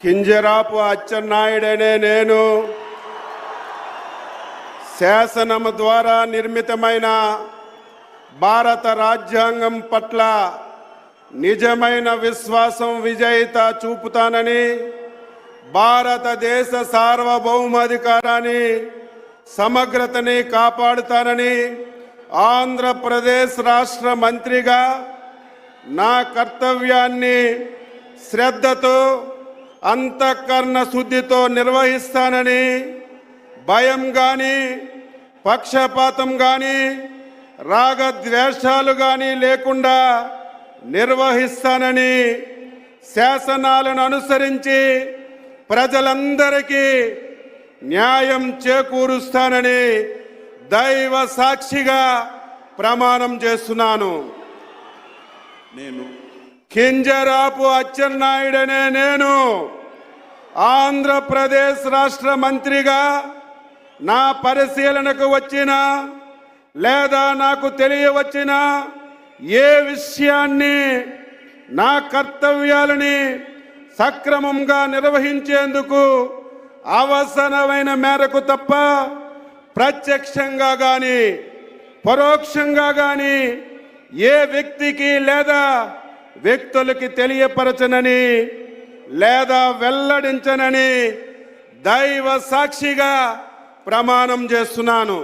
కింజరాపు అచ్చెన్నాయుడనే నేను శాసనం ద్వారా నిర్మితమైన భారత రాజ్యాంగం పట్ల నిజమైన విశ్వాసం విజేత చూపుతానని, భారతదేశ సార్వభౌమాధికారాన్ని సమగ్రతని కాపాడుతానని, ఆంధ్రప్రదేశ్ రాష్ట్ర మంత్రిగా నా కర్తవ్యాన్ని శ్రద్ధతో అంతఃకరణ శుద్ధితో నిర్వహిస్తానని, భయం కానీ పక్షపాతం కానీ రాగద్వేషాలు కానీ లేకుండా నిర్వహిస్తానని, శాసనాలను అనుసరించి ప్రజలందరికీ న్యాయం చేకూరుస్తానని దైవ సాక్షిగా ప్రమాణం చేస్తున్నాను. నేను కింజరాపు అచ్చెన్నాయుడనే నేను ఆంధ్రప్రదేశ్ రాష్ట్ర మంత్రిగా నా పరిశీలనకు వచ్చిన లేదా నాకు తెలియవచ్చిన ఏ విషయాన్ని నా కర్తవ్యాలని సక్రమంగా నిర్వహించేందుకు అవసరమైన మేరకు తప్ప ప్రత్యక్షంగా కానీ పరోక్షంగా కానీ ఏ వ్యక్తికి లేదా వ్యక్తులకి తెలియపరచనని లేదా వెల్లడించనని దైవ సాక్షిగా ప్రమాణం చేస్తున్నాను.